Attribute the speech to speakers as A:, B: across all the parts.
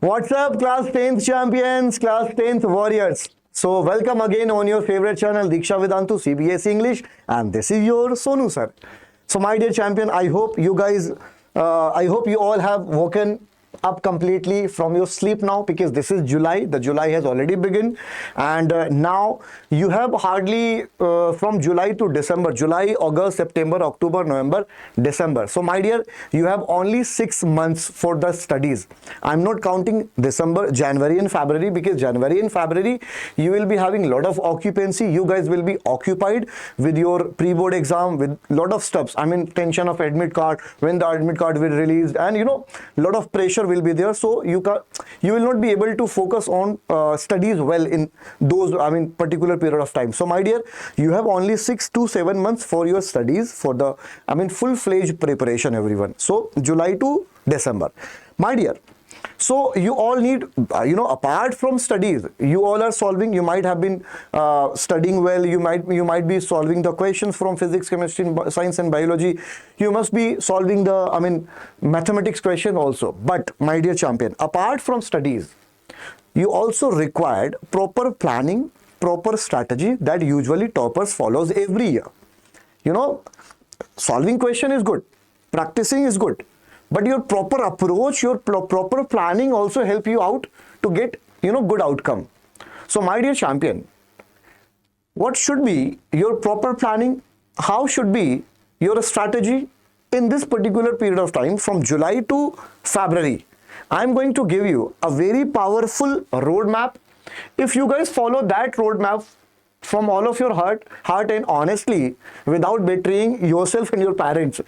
A: What's up, class 10th champions, class 10th warriors? So, welcome again on your favorite channel, Diksha Vedantu, CBSE English, and this is your Sonu Sir. So, my dear champion, I hope you all have woken up completely from your sleep now, because this is July. The July has already begun, and now you have hardly from July to December, July, August, September, October, November, December. So my dear, you have only 6 months for the studies. I'm not counting December, January and February, because January and February you will be having a lot of occupancy. You guys will be occupied with your pre-board exam, with lot of stuffs. I mean, tension of admit card, when the admit card will released, and lot of pressure will be there. So you will not be able to focus on studies well in those particular period of time. So my dear, you have only 6 to 7 months for your studies, for the full-fledged preparation, everyone. So July to December, my dear. So you all need, apart from studies, you all are solving. You might have been studying well. You might be solving the questions from physics, chemistry, science, and biology. You must be solving the mathematics question also. But my dear champion, apart from studies, you also required proper planning, proper strategy that usually toppers follows every year. Solving question is good, practicing is good, but your proper approach, your proper planning also help you out to get good outcome. So my dear champion, what should be your proper planning? How should be your strategy in this particular period of time from July to February? I'm going to give you a very powerful roadmap. If you guys follow that roadmap from all of your heart and honestly, without betraying yourself and your parents.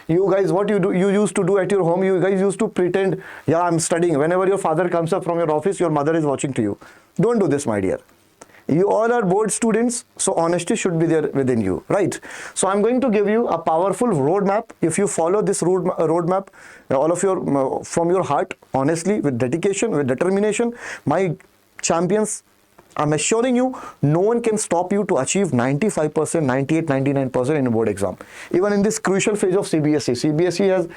A: You guys, what you used to do at your home, you guys used to pretend, yeah, I'm studying. Whenever your father comes up from your office, your mother is watching to you. Don't do this, my dear. You all are board students, so honesty should be there within you, right? So I'm going to give you a powerful roadmap. If you follow this roadmap, all of your from your heart, honestly, with dedication, with determination, my champions, I'm assuring you, no one can stop you to achieve 95%, 98, 99% in a board exam. Even in this crucial phase of CBSE. CBSE has,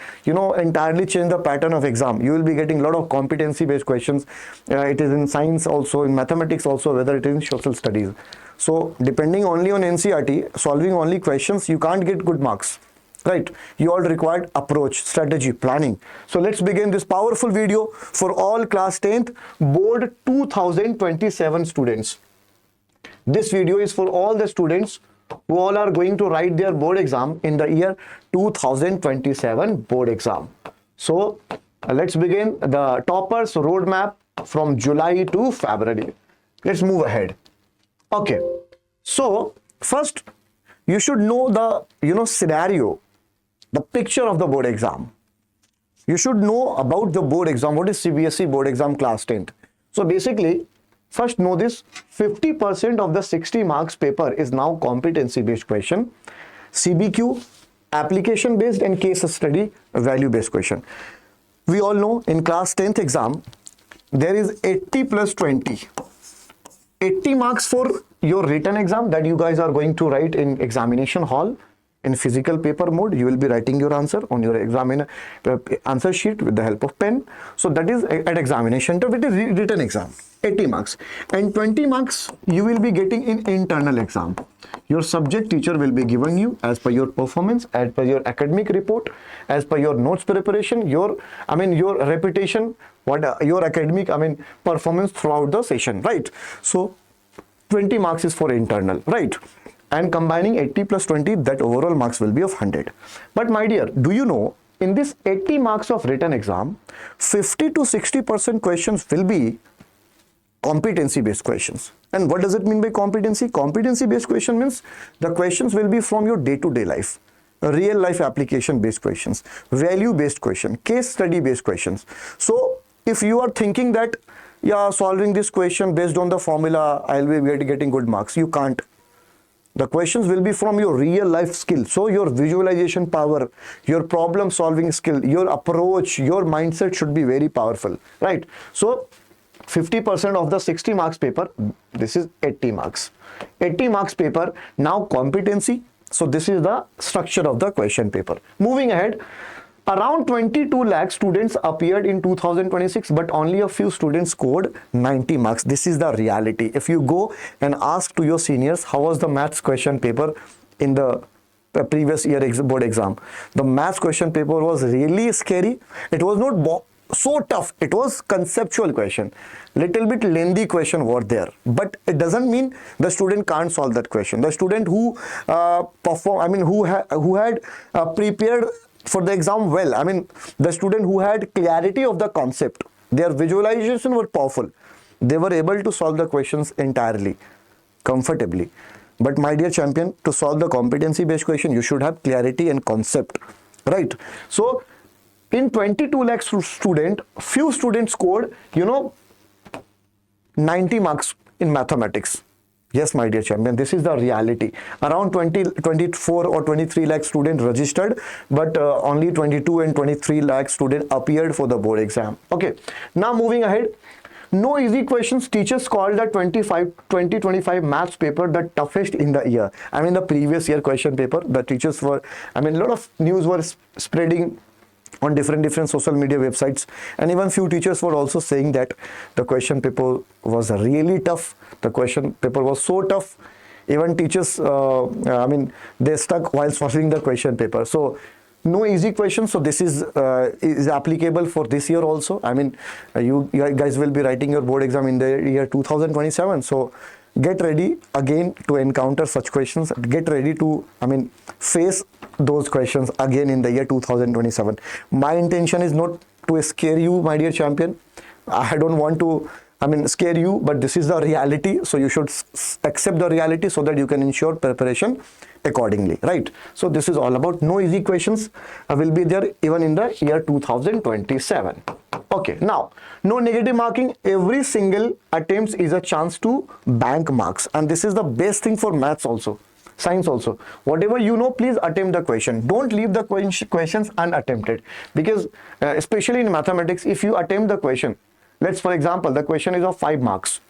A: entirely changed the pattern of exam. You will be getting a lot of competency-based questions. It is in science also, in mathematics also, whether it is in social studies. So, depending only on NCERT, solving only questions, you can't get good marks. Right, you all required approach, strategy, planning. So let's begin this powerful video for all class 10th board 2027 students. This video is for all the students who all are going to write their board exam in the year 2027 board exam. So let's begin the toppers roadmap from July to February. Let's move ahead. Okay, so first you should know the scenario, the picture of the board exam. You should know about the board exam. What is CBSE board exam class 10th? So basically, first know this, 50% of the 60 marks paper is now competency based question, CBQ, application based, and case study value based question. We all know in class 10th exam, there is 80 plus 20. 80 marks for your written exam that you guys are going to write in examination hall. In physical paper mode, you will be writing your answer on your answer sheet with the help of pen. So that is at examination time. It is written exam, 80 marks. And 20 marks you will be getting in internal exam. Your subject teacher will be giving you as per your performance, as per your academic report, as per your notes preparation, your reputation, your academic performance throughout the session, right? So 20 marks is for internal, right? And combining 80 plus 20, that overall marks will be of 100. But my dear, do you know, in this 80 marks of written exam, 50 to 60% questions will be competency based questions. And what does it mean by competency? Competency based question means the questions will be from your day-to-day life, real life application based questions, value based question, case study based questions. So if you are thinking that, yeah, solving this question based on the formula, I'll be getting good marks, you can't. The questions will be from your real life skill. So your visualization power, your problem solving skill, your approach, your mindset should be very powerful, right? So 50% of the 60 marks paper, this is 80 marks. 80 marks paper, now competency. So this is the structure of the question paper. Moving ahead, Around 22 lakh students appeared in 2026, but only a few students scored 90 marks. This is the reality. If you go and ask to your seniors, how was the maths question paper in the previous year board exam? The maths question paper was really scary. It was not so tough. It was conceptual question. Little bit lengthy question were there, but it doesn't mean the student can't solve that question. The student who who had prepared for the exam well, I mean, the student who had clarity of the concept, their visualization were powerful. They were able to solve the questions entirely, comfortably. But my dear champion, to solve the competency based question, you should have clarity and concept, right? So in 22 lakh student, few students scored, 90 marks in mathematics. Yes, my dear champion, this is the reality. Around 24 or 23 lakh students registered, but only 22 and 23 lakh students appeared for the board exam. Okay, now moving ahead. No easy questions. Teachers called the 2025 maths paper the toughest in the year. I mean, the previous year question paper, the teachers were, a lot of news were spreading on different social media websites, and even few teachers were also saying that the question paper was really tough. The question paper was so tough, even teachers they stuck while solving the question paper. So no easy questions. So this is applicable for this year also. You guys will be writing your board exam in the year 2027, so get ready again to encounter such questions. Get ready to face those questions again in the year 2027. My intention is not to scare you, my dear champion. I don't want to scare you, but this is the reality. So you should accept the reality so that you can ensure preparation accordingly, right? So this is all about no easy questions will be there even in the year 2027. Okay, now no negative marking. Every single attempt is a chance to bank marks, and this is the best thing for maths also, science also. Whatever you know, please attempt the question. Don't leave the questions unattempted, because especially in mathematics, if you attempt the question, let's for example, the question is of 5 marks,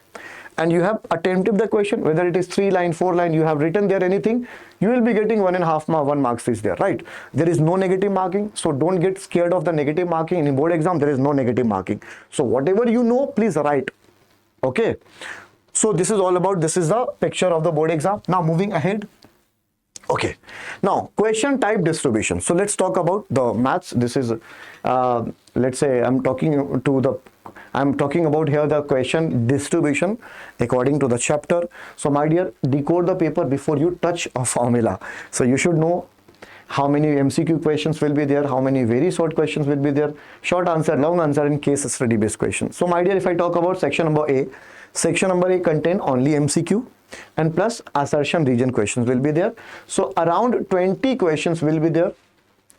A: and you have attempted the question, whether it is 3 line, 4 line, you have written there anything, you will be getting 1.5 marks is there, right? There is no negative marking, so don't get scared of the negative marking. In board exam, there is no negative marking. So whatever you know, please write. Okay, so this is all about, this is the picture of the board exam. Now moving ahead. Okay, now question type distribution. So let's talk about the maths. This is let's say I'm talking about here the question distribution according to the chapter. So my dear, decode the paper before you touch a formula. So you should know how many MCQ questions will be there, how many very short questions will be there, short answer, long answer, and case study based questions. So my dear, if I talk about section number A, contain only MCQ and plus assertion region questions will be there. So around 20 questions will be there,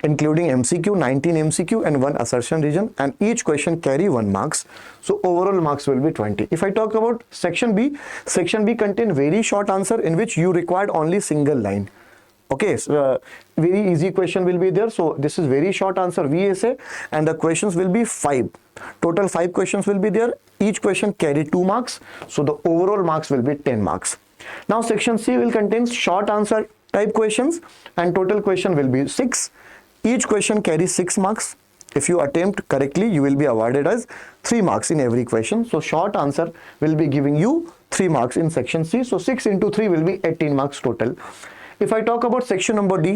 A: including MCQ, 19 MCQ and 1 assertion region, and each question carry 1 marks. So overall marks will be 20. If I talk about section B contain very short answer in which you required only single line. Okay, so very easy question will be there. So this is very short answer VSA, and the questions will be 5. Total 5 questions will be there. Each question carry 2 marks. So the overall marks will be 10 marks. Now section C will contain short answer type questions, and total question will be 6. Each question carries 6 marks. If you attempt correctly, you will be awarded as 3 marks in every question. So short answer will be giving you 3 marks in section C. So 6 into 3 will be 18 marks total. If I talk about section number D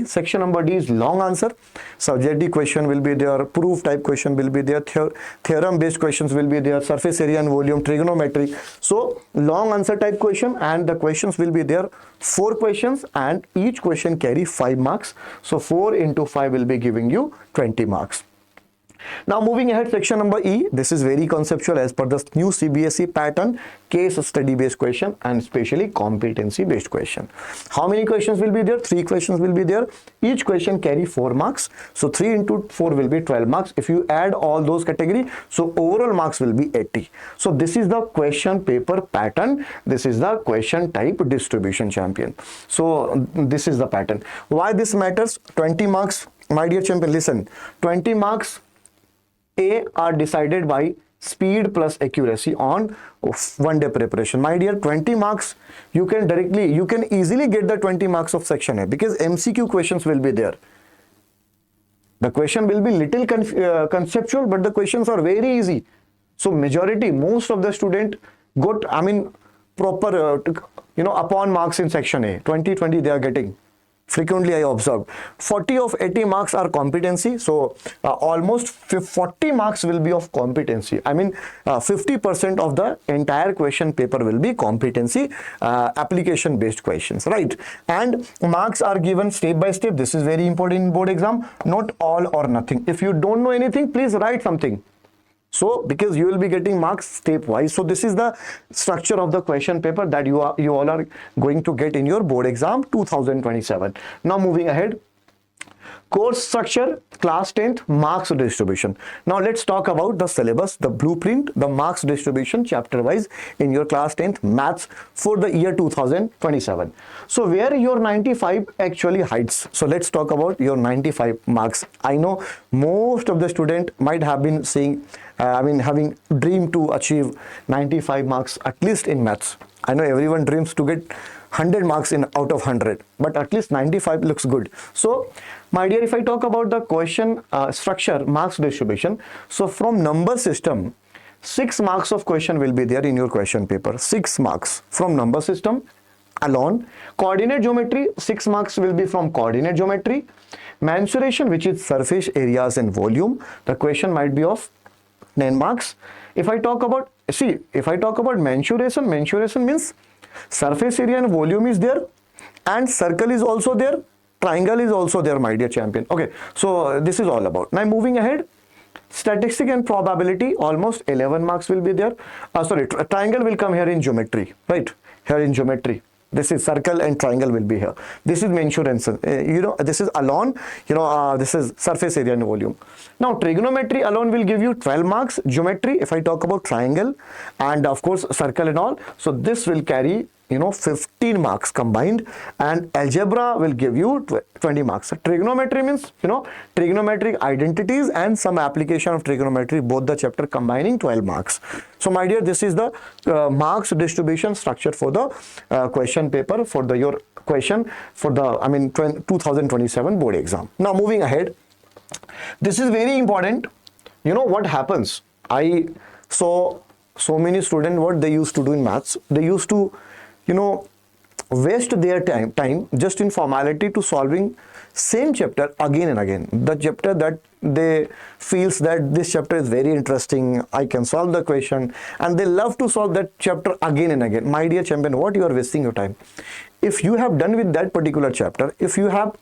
A: is long answer. Subjective question will be there, proof type question will be there, theorem based questions will be there, surface area and volume, trigonometry. So long answer type question, and the questions will be there 4 questions, and each question carry 5 marks. So 4 into 5 will be giving you 20 marks. Now moving ahead, section number E, this is very conceptual as per the new CBSE pattern, case study based question and especially competency based question. How many questions will be there? 3 questions will be there. Each question carry 4 marks. So 3 into 4 will be 12 marks. If you add all those category, so overall marks will be 80. So this is the question paper pattern. This is the question type distribution, champion. So this is the pattern. Why this matters? 20 marks, my dear champion, listen, 20 marks A are decided by speed plus accuracy on 1 day preparation. My dear, 20 marks, you can easily get the 20 marks of section A, because MCQ questions will be there. The question will be little conceptual, but the questions are very easy. So majority, most of the student got, I mean, proper, upon marks in section A, 20 they are getting. Frequently I observed 40 of 80 marks are competency. So almost 40 marks will be of competency. I mean 50% of the entire question paper will be competency application based questions, right? And marks are given step by step. This is very important in board exam. Not all or nothing. If you don't know anything, please write something. So because you will be getting marks step wise. So this is the structure of the question paper that you all are going to get in your board exam 2027. Now moving ahead. Course structure, class 10th, marks distribution. Now let's talk about the syllabus, the blueprint, the marks distribution chapter wise in your class 10th maths for the year 2027. So where your 95 actually hides. So let's talk about your 95 marks. I know most of the student might have been saying, having dream to achieve 95 marks at least in maths. I know everyone dreams to get 100 marks in out of 100, but at least 95 looks good. So my dear, if I talk about the question structure, marks distribution, so from number system, 6 marks of question will be there in your question paper. 6 marks from number system alone. Coordinate geometry, 6 marks will be from coordinate geometry. Mensuration, which is surface areas and volume, the question might be of 10 marks. If I talk about mensuration means surface area and volume is there, and circle is also there, triangle is also there, my dear champion. Okay, so this is all about. Now moving ahead, statistic and probability, almost 11 marks will be there. Triangle will come here in geometry, right? Here in geometry. This is circle and triangle will be here. This is mensuration. This is alone. This is surface area and volume. Now trigonometry alone will give you 12 marks. Geometry, if I talk about triangle and of course circle and all, so this will carry 15 marks combined, and algebra will give you 20 marks. So trigonometry means trigonometric identities and some application of trigonometry, both the chapter combining 12 marks. So my dear, this is the marks distribution structure for the question paper for your question for the 2027 board exam. Now moving ahead, this is very important. What happens, I saw so many students, what they used to do in maths, they used to waste their time just in formality to solving same chapter again and again. The chapter that they feels that this chapter is very interesting, I can solve the question, and they love to solve that chapter again and again. My dear champion, what you are wasting your time? If you have done with that particular chapter, if you have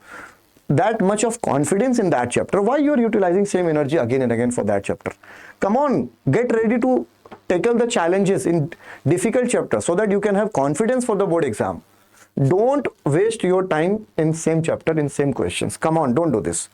A: that much of confidence in that chapter, why you are utilizing same energy again and again for that chapter? Come on, get ready to tackle the challenges in difficult chapters so that you can have confidence for the board exam. Don't waste your time in same chapter, in same questions. Come on, don't do this.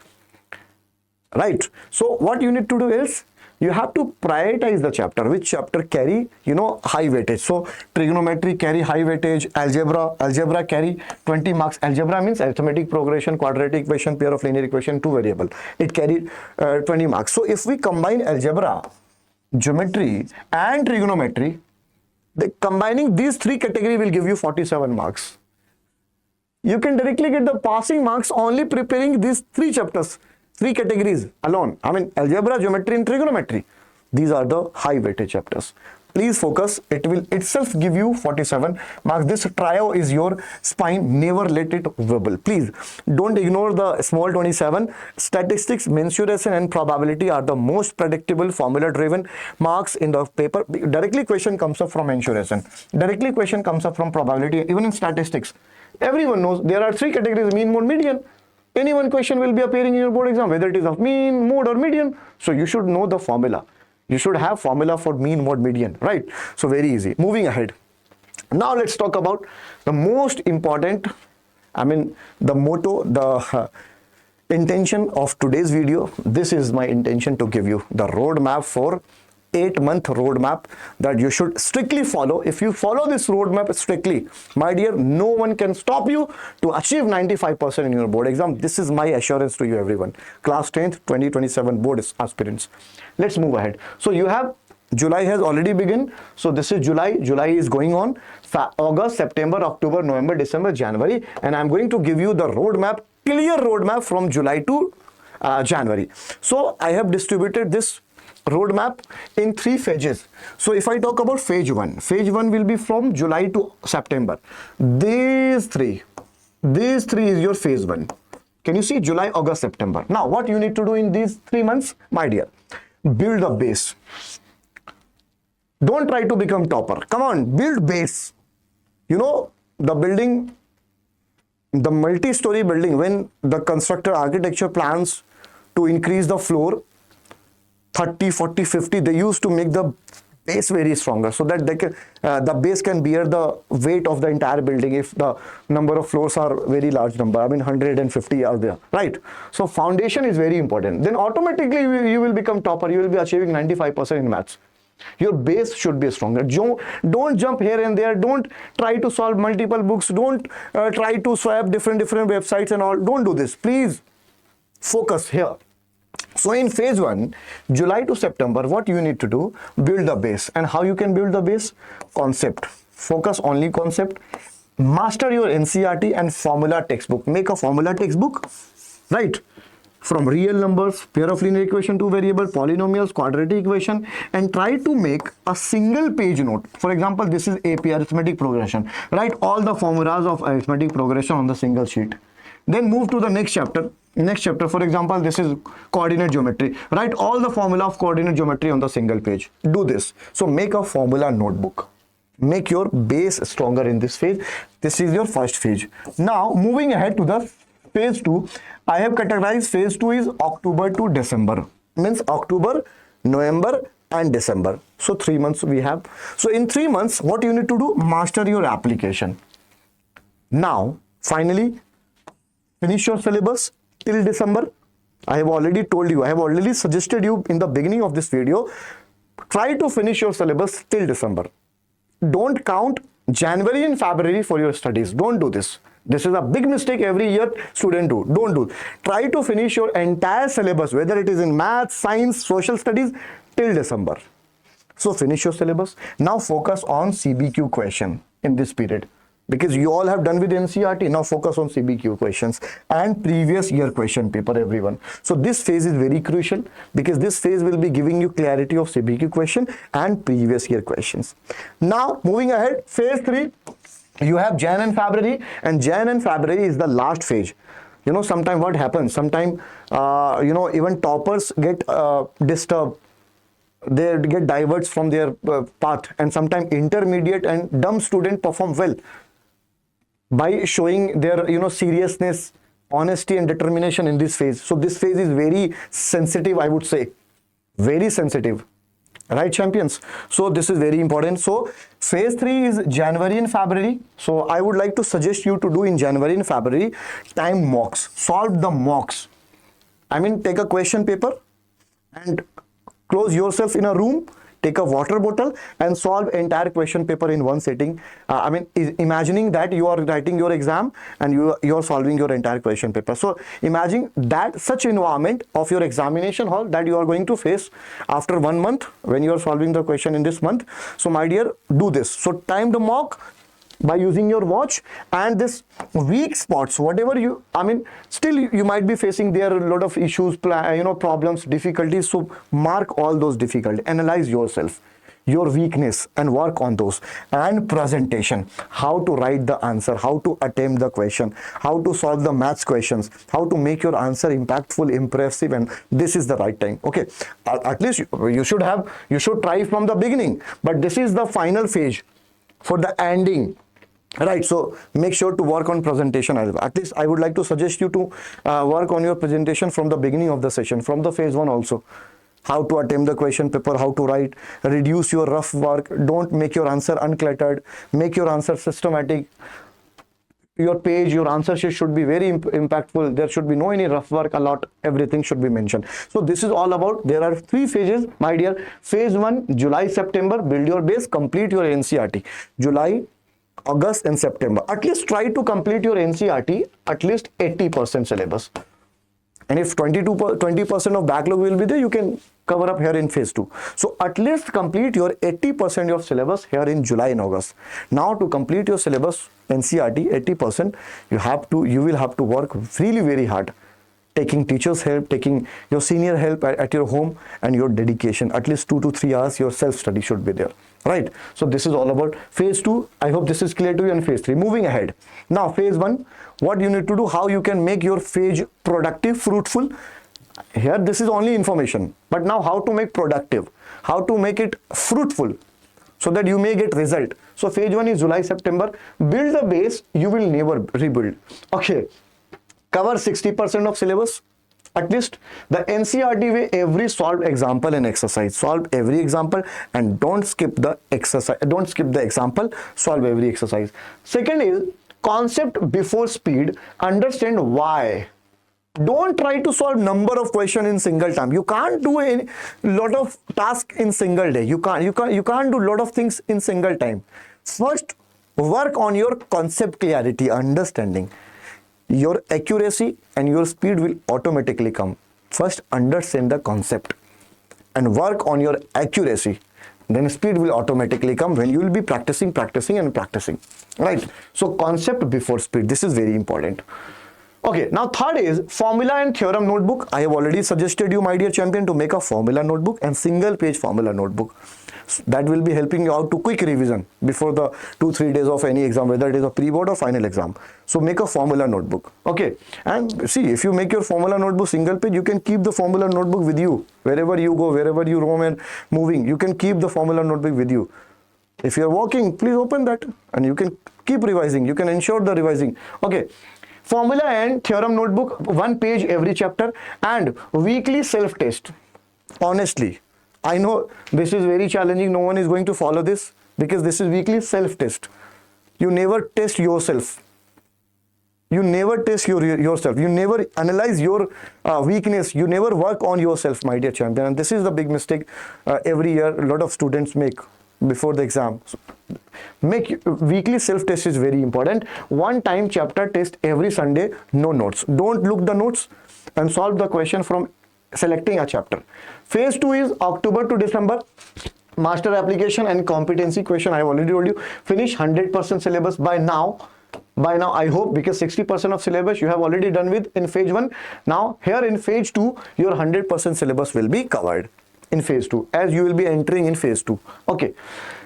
A: Right? So what you need to do is, you have to prioritize the chapter. Which chapter carry, high weightage. So trigonometry carry high weightage, algebra carry 20 marks. Algebra means arithmetic progression, quadratic equation, pair of linear equation, 2 variable. It carry 20 marks. So if we combine algebra, geometry and trigonometry, combining these 3 categories will give you 47 marks. You can directly get the passing marks only preparing these 3 chapters, 3 categories alone. Algebra, geometry and trigonometry. These are the high weightage chapters. Please focus. It will itself give you 47 marks. This trio is your spine. Never let it wobble. Please don't ignore the small 27. Statistics, mensuration and probability are the most predictable formula driven marks in the paper. Directly question comes up from mensuration. Directly question comes up from probability. Even in statistics, everyone knows there are 3 categories: mean, mode, median. Any one question will be appearing in your board exam, whether it is of mean, mode or median. So you should know the formula. You should have formula for mean, mode, median, right? So very easy. Moving ahead. Now let's talk about the most important, the motto, the intention of today's video. This is my intention to give you the roadmap for 8-month roadmap that you should strictly follow. If you follow this roadmap strictly, my dear, no one can stop you to achieve 95% in your board exam. This is my assurance to you, everyone. Class 10th 2027 board aspirants. Let's move ahead. So you have July has already begun. So this is July. July is going on. August, September, October, November, December, January, and I'm going to give you the roadmap, clear roadmap from July to January. So I have distributed this roadmap in 3 phases. So if I talk about phase 1 will be from July to September. These three is your phase 1. Can you see? July, August, September. Now what you need to do in these 3 months, my dear? Build a base. Don't try to become topper. Come on, build base. You know, the building, the multi-story building, when the constructor architecture plans to increase the floor 30, 40, 50, they used to make the base very stronger so that they can, the base can bear the weight of the entire building if the number of floors are very large number. I mean 150 are there, right? So foundation is very important. Then automatically you will become topper. You will be achieving 95% in maths. Your base should be stronger. Don't jump here and there. Don't try to solve multiple books. Don't try to swap different websites and all. Don't do this. Please focus here. So in phase 1, July to September, what you need to do? Build the base. And how you can build the base? Concept. Focus only concept. Master your NCERT and formula textbook. Make a formula textbook, right? From real numbers, pair of linear equation, 2 variable, polynomials, quadratic equation, and try to make a single page note. For example, this is AP, arithmetic progression. Write all the formulas of arithmetic progression on the single sheet. Then move to the next chapter. For example, this is coordinate geometry. Write all the formula of coordinate geometry on the single page. Do this. So make a formula notebook. Make your base stronger in this phase. This is your first phase. Now, moving ahead to the phase 2, I have categorized phase 2 is October to December. Means October, November and December. So 3 months we have. So in 3 months, what you need to do? Master your application. Now, finally, finish your syllabus till December. I have already told you, I have already suggested you in the beginning of this video, try to finish your syllabus till December. Don't count January and February for your studies. Don't do this. This is a big mistake every year students do. Don't do. Try to finish your entire syllabus, whether it is in math, science, social studies, till December. So finish your syllabus. Now focus on CBQ question in this period. Because you all have done with NCERT, now focus on CBQ questions and previous year question paper, everyone. So this phase is very crucial because this phase will be giving you clarity of CBQ question and previous year questions. Now moving ahead, phase 3, you have Jan and February, and Jan and February is the last phase. You know, sometimes what happens, sometimes, you know, even toppers get disturbed. They get diverts from their path, and sometimes intermediate and dumb student perform well by showing their, you know, seriousness, honesty and determination in this phase. So this phase is very sensitive, I would say, very sensitive, right, champions? So this is very important. So phase 3 is January and February. So I would like to suggest you to do in January and February time mocks. Solve the mocks. I mean, take a question paper and close yourself in a room, take a water bottle and solve entire question paper in one sitting. I mean, imagining that you are writing your exam and you are solving your entire question paper. So imagine that such environment of your examination hall that you are going to face after 1 month when you are solving the question in this month. So my dear, do this. So time the mock by using your watch, and this weak spots, whatever you, I mean, still you might be facing there a lot of issues, you know, problems, difficulties. So mark all those difficulties, analyze yourself, your weakness, and work on those. And presentation, how to write the answer, how to attempt the question, how to solve the maths questions, how to make your answer impactful, impressive, and this is the right time. Okay, at least you should try from the beginning, but this is the final phase for the ending. Right, so make sure to work on presentation as well. At least I would like to suggest you to work on your presentation from the beginning of the session, from the phase 1 also. How to attempt the question paper, how to write, reduce your rough work, don't make your answer uncluttered, make your answer systematic. Your page, your answer sheet should be very impactful. There should be no any rough work, a lot, everything should be mentioned. So this is all about, there are 3 phases, my dear. Phase 1, July, September, build your base, complete your NCERT. July, August and September. At least try to complete your NCERT, at least 80% syllabus. And if 20% of backlog will be there, you can cover up here in phase 2. So at least complete your 80% of syllabus here in July and August. Now to complete your syllabus NCERT 80%, you will have to work really very hard taking teachers help, taking your senior help at your home, and your dedication. At least 2 to 3 hours your self study should be there, right? So this is all about phase 2. I hope this is clear to you. And phase 3, moving ahead. Now phase 1, what you need to do, how you can make your phase productive, fruitful. Here this is only information, but now how to make productive, how to make it fruitful, so that you may get result. So phase 1 is July, September. Build the base, you will never rebuild. Okay, cover 60% of syllabus at least. The NCERT way, every solved example and exercise. Solve every example and don't skip the exercise. Don't skip the example, solve every exercise. Second is concept before speed. Understand why. Don't try to solve number of questions in single time. You can't do a lot of tasks in single day. You can't do lot of things in single time. First, work on your concept clarity, understanding. Your accuracy and your speed will automatically come. First, understand the concept and work on your accuracy. Then speed will automatically come when you will be practicing, right? So concept before speed. This is very important. Okay, now third is formula and theorem notebook. I have already suggested you, my dear champion, to make a formula notebook and single page formula notebook. That will be helping you out to quick revision before the 2-3 days of any exam, whether it is a pre-board or final exam. So make a formula notebook. Okay, and see, if you make your formula notebook single page, you can keep the formula notebook with you wherever you go, wherever you roam and moving. You can keep the formula notebook with you. If you are walking, please open that and you can keep revising. You can ensure the revising. Okay. Formula and theorem notebook, 1 page every chapter, and weekly self-test. Honestly, I know this is very challenging. No one is going to follow this because this is weekly self-test. You never test yourself. You never test yourself. You never analyze your weakness. You never work on yourself, my dear champion. And this is the big mistake every year a lot of students make before the exam. So, make weekly self-test is very important. One time chapter test every Sunday, no notes. Don't look the notes and solve the question from selecting a chapter. Phase 2 is October to December. Master application and competency question. I have already told you, finish 100% syllabus by now. I hope, because 60% of syllabus you have already done with in phase 1. Now here in phase 2, your 100% syllabus will be covered in phase 2 as you will be entering in phase 2. Okay,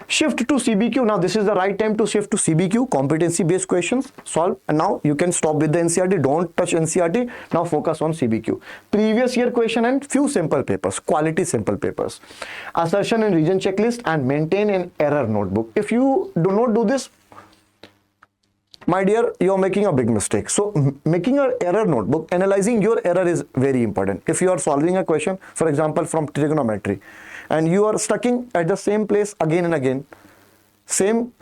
A: shift to CBQ. Now this is the right time to shift to CBQ, competency based questions, solve. And now you can stop with the NCERT. Don't touch NCERT. Now focus on CBQ, previous year question and few sample papers, quality sample papers, assertion and region checklist, and maintain an error notebook. If you do not do this, my dear, you are making a big mistake. So making an error notebook, analyzing your error is very important. If you are solving a question, for example, from trigonometry, and you are stuck at the same place again and again, same,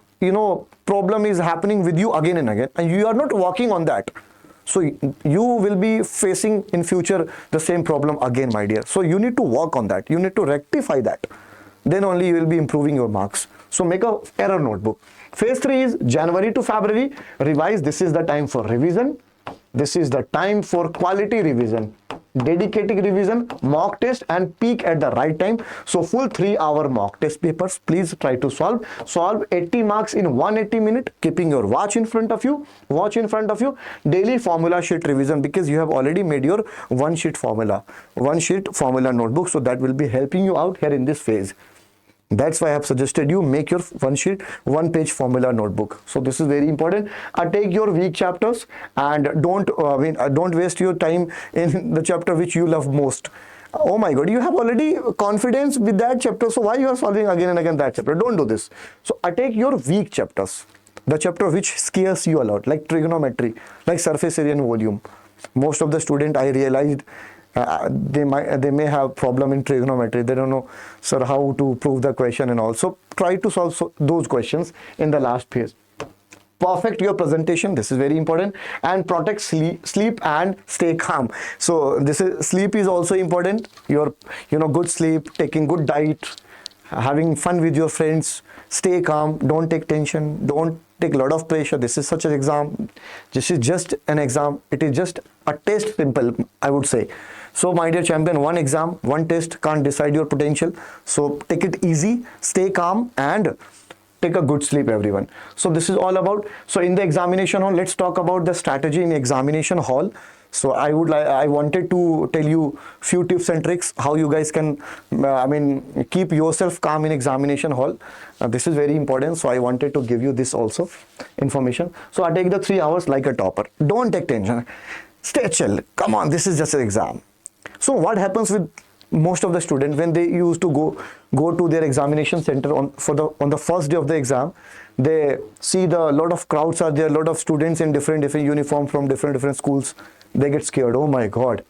A: problem is happening with you again and again, and you are not working on that. So you will be facing in future the same problem again, my dear. So you need to work on that. You need to rectify that. Then only you will be improving your marks. So make a error notebook. Phase 3 is January to February. Revise. This is the time for revision. This is the time for quality revision, dedicated revision, mock test, and peak at the right time. So full 3-hour mock test papers. Please try to solve 80 marks in 180 minutes, keeping your watch in front of you. Daily formula sheet revision, because you have already made your one sheet formula notebook. So that will be helping you out here in this phase. That's why I have suggested you make your one page formula notebook. So this is very important. Take your weak chapters and don't waste your time in the chapter which you love most. Oh my God, you have already confidence with that chapter. So why you are solving again and again that chapter? Don't do this. So take your weak chapters, the chapter which scares you a lot, like trigonometry, like surface area and volume. Most of the student, I realized, they may have problem in trigonometry. They don't know, sir, how to prove the question and also try to solve those questions in the last phase. Perfect your presentation. This is very important. And protect sleep and stay calm. So sleep is also important. Your good sleep, taking good diet, having fun with your friends, stay calm, don't take tension, don't take a lot of pressure. This is such an exam. This is just an exam. It is just a test, simple, I would say. So my dear champion, one exam, one test can't decide your potential. So take it easy, stay calm, and take a good sleep, everyone. So this is all about. So in the examination hall, let's talk about the strategy in examination hall. So I wanted to tell you few tips and tricks how you guys can, keep yourself calm in examination hall. This is very important. So I wanted to give you this also information. So I take the 3 hours like a topper. Don't take tension. Stay chill. Come on, this is just an exam. So what happens with most of the students when they used to go to their examination center on the first day of the exam? They see the lot of crowds are there, lot of students in different uniform from different schools. They get scared. Oh my god.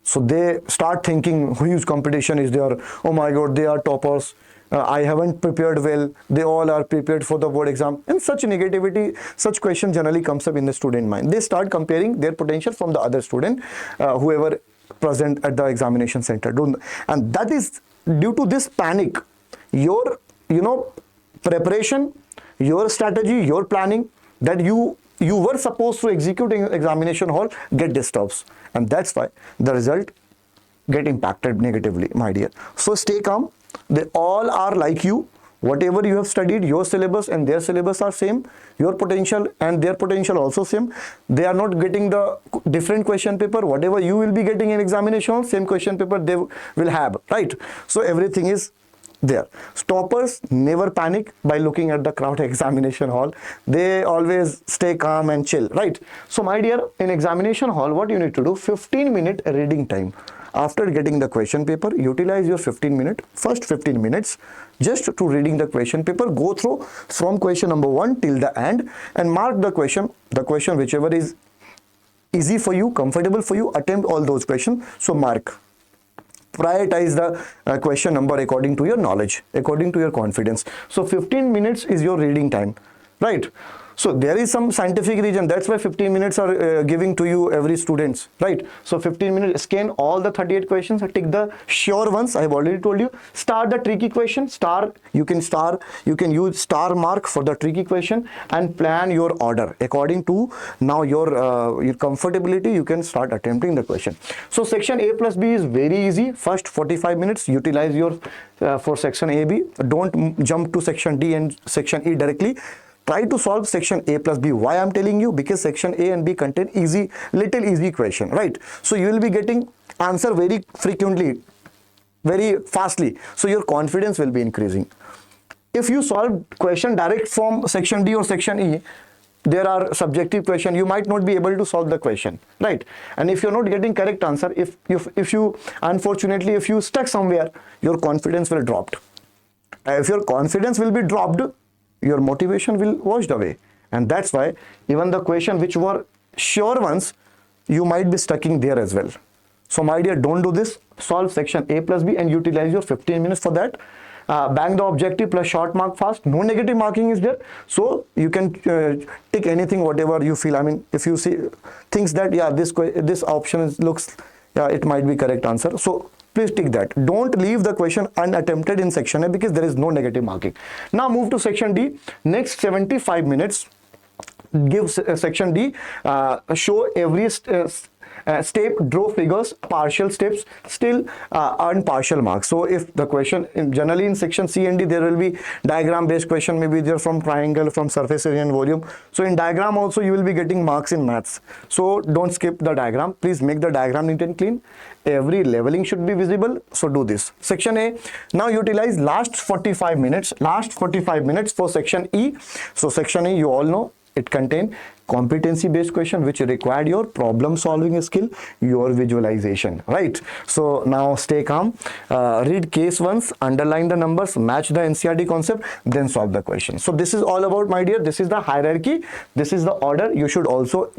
A: So they start thinking huge competition is there. Oh my god, they are toppers. I haven't prepared well. They all are prepared for the board exam. And such negativity, such question generally comes up in the student mind. They start comparing their potential from the other student, whoever present at the examination center. And that is due to this panic. Your, preparation, your strategy, your planning that you were supposed to execute in examination hall get disturbed, and that's why the result get impacted negatively, my dear. So stay calm. They all are like you. Whatever you have studied, your syllabus and their syllabus are same. Your potential and their potential also same. They are not getting the different question paper. Whatever you will be getting in examination, same question paper they will have, right? So everything is there. Stoppers never panic by looking at the crowd examination hall. They always stay calm and chill, right? So my dear, in examination hall, what you need to do, 15-minute reading time. After getting the question paper, utilize your first 15 minutes just to reading the question paper. Go through from question number 1 till the end and mark the question whichever is easy for you, comfortable for you, attempt all those questions. So mark. Prioritize the question number according to your knowledge, according to your confidence. So 15 minutes is your reading time, right? So there is some scientific reason. That's why 15 minutes are giving to you every students, right? So 15 minutes, scan all the 38 questions, take the sure ones. I have already told you. Start the tricky question. You can use star mark for the tricky question and plan your order according to now your comfortability. You can start attempting the question. So section A plus B is very easy. First 45 minutes, utilize your for section A, B. Don't jump to section D and section E directly. Try to solve section A plus B. Why I'm telling you? Because section A and B contain little easy question, right? So you will be getting answer very frequently, very fastly. So your confidence will be increasing. If you solve question direct from section D or section E, there are subjective question. You might not be able to solve the question, right? And if you're not getting correct answer, if you unfortunately if you stuck somewhere, your confidence will drop. If your confidence will be dropped, your motivation will washed away. And that's why even the question which were sure ones, you might be stucking there as well. So my dear, don't do this. Solve section A plus B and utilize your 15 minutes for that. Bang the objective plus short mark fast. No negative marking is there. So you can tick anything, whatever you feel. I mean, if you see things that, yeah, this option looks, yeah, it might be correct answer. So please tick that. Don't leave the question unattempted in section A because there is no negative marking. Now move to section D. Next 75 minutes, give section D, show every step, draw figures, partial steps, still earn partial marks. So if the question, generally in section C and D, there will be diagram based question, maybe they're from triangle, from surface area and volume. So in diagram also you will be getting marks in maths. So don't skip the diagram. Please make the diagram neat and clean. Every leveling should be visible. So do this. Section A. Now utilize last 45 minutes for section E. So section E, you all know, it contains competency based question which required your problem solving skill, your visualization, right? So now stay calm, read case once, underline the numbers, match the NCERT concept, then solve the question. So this is all about, my dear, this is the hierarchy, this is the order you should also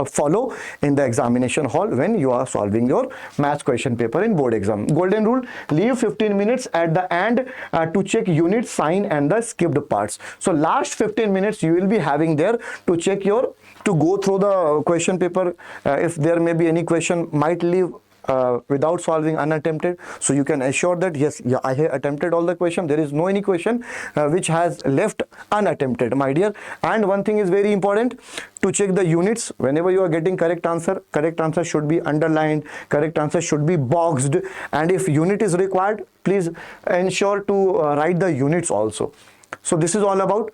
A: follow in the examination hall when you are solving your maths question paper in board exam. Golden rule, leave 15 minutes at the end to check unit, sign and the skipped parts. So last 15 minutes you will be having there to check to go through the question paper. If there may be any question might leave without solving unattempted, so you can assure that yes, yeah, I have attempted all the question. There is no any question which has left unattempted, my dear. And one thing is very important, to check the units. Whenever you are getting correct answer should be underlined, correct answer should be boxed, and if unit is required, please ensure to write the units also. So this is all about.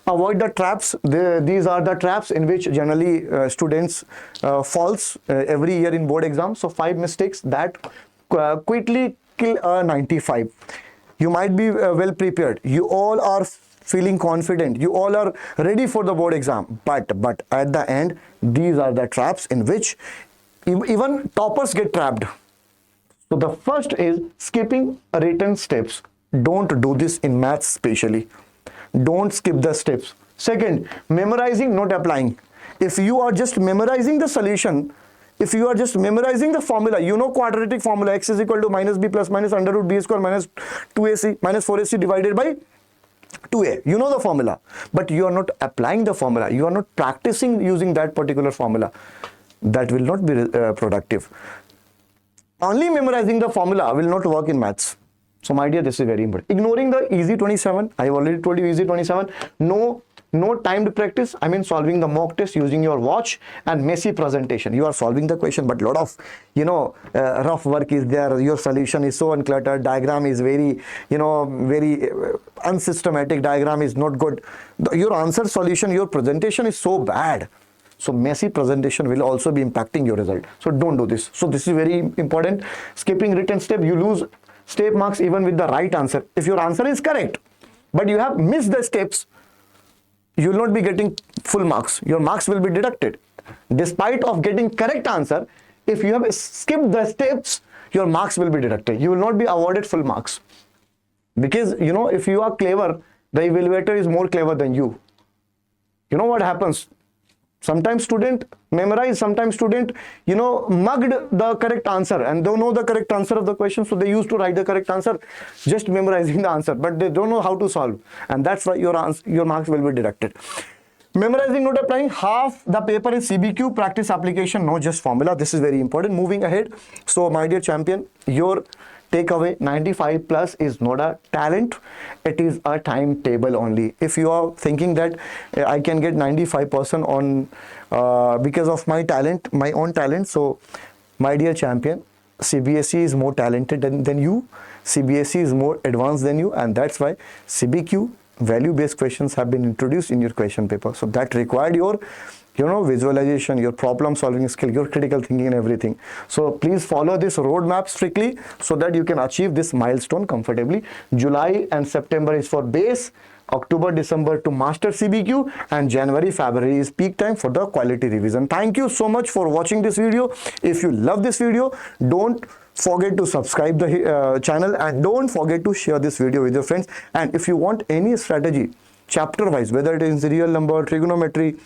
A: avoid the traps. These are the traps in which generally students falls every year in board exams. So 5 mistakes that quickly kill a 95. You might be well prepared. You all are feeling confident. You all are ready for the board exam. But at the end, these are the traps in which even toppers get trapped. So the first is skipping written steps. Don't do this in maths especially. Don't skip the steps. Second, memorizing, not applying. If you are just memorizing the solution, if you are just memorizing the formula, you know quadratic formula, x is equal to minus b plus minus under root b square minus 2ac minus 4ac divided by 2a. You know the formula, but you are not applying the formula. You are not practicing using that particular formula. That will not be productive. Only memorizing the formula will not work in maths. So my dear, this is very important. Ignoring the easy 27. I have already told you easy 27. No timed practice. I mean solving the mock test using your watch and messy presentation. You are solving the question, but lot of rough work is there. Your solution is so uncluttered. Diagram is very very unsystematic. Diagram is not good. Your answer solution, your presentation is so bad. So messy presentation will also be impacting your result. So don't do this. So this is very important. Skipping written step, you lose step marks even with the right answer. If your answer is correct, but you have missed the steps, you will not be getting full marks. Your marks will be deducted. Despite of getting correct answer, if you have skipped the steps, your marks will be deducted. You will not be awarded full marks. Because if you are clever, the evaluator is more clever than you. You know what happens? Sometimes student memorize, sometimes student, mugged the correct answer and don't know the correct answer of the question. So they used to write the correct answer, just memorizing the answer, but they don't know how to solve. And that's why your marks will be deducted. Memorizing, not applying. Half the paper is CBQ, practice application, not just formula. This is very important. Moving ahead. So my dear champion, your takeaway, 95 plus is not a talent, it is a timetable only. If you are thinking that I can get 95% on because of my talent, my own talent, so my dear champion, CBSE is more talented than you, CBSE is more advanced than you, and that's why CBQ value-based questions have been introduced in your question paper. So that required your visualization, your problem solving skill, your critical thinking and everything. So please follow this roadmap strictly so that you can achieve this milestone comfortably. July and September is for base, October, December to master CBQ, and January, February is peak time for the quality revision. Thank you so much for watching this video. If you love this video, don't forget to subscribe the channel and don't forget to share this video with your friends. And if you want any strategy, chapter wise, whether it is real number, trigonometry,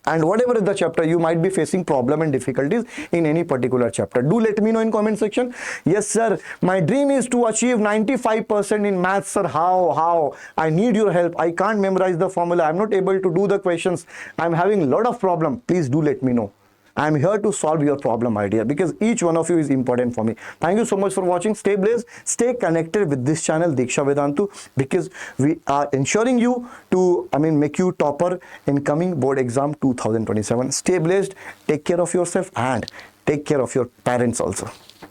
A: and whatever is the chapter, you might be facing problem and difficulties in any particular chapter, do let me know in comment section. Yes sir, my dream is to achieve 95% in maths sir. How I need your help. I can't memorize the formula, I'm not able to do the questions, I'm having a lot of problem. Please do let me know. I'm here to solve your problem, my dear, because each one of you is important for me. Thank you so much for watching. Stay blessed, stay connected with this channel Diksha Vedantu, because we are ensuring you to make you topper in coming board exam 2027. Stay blessed, take care of yourself and take care of your parents also.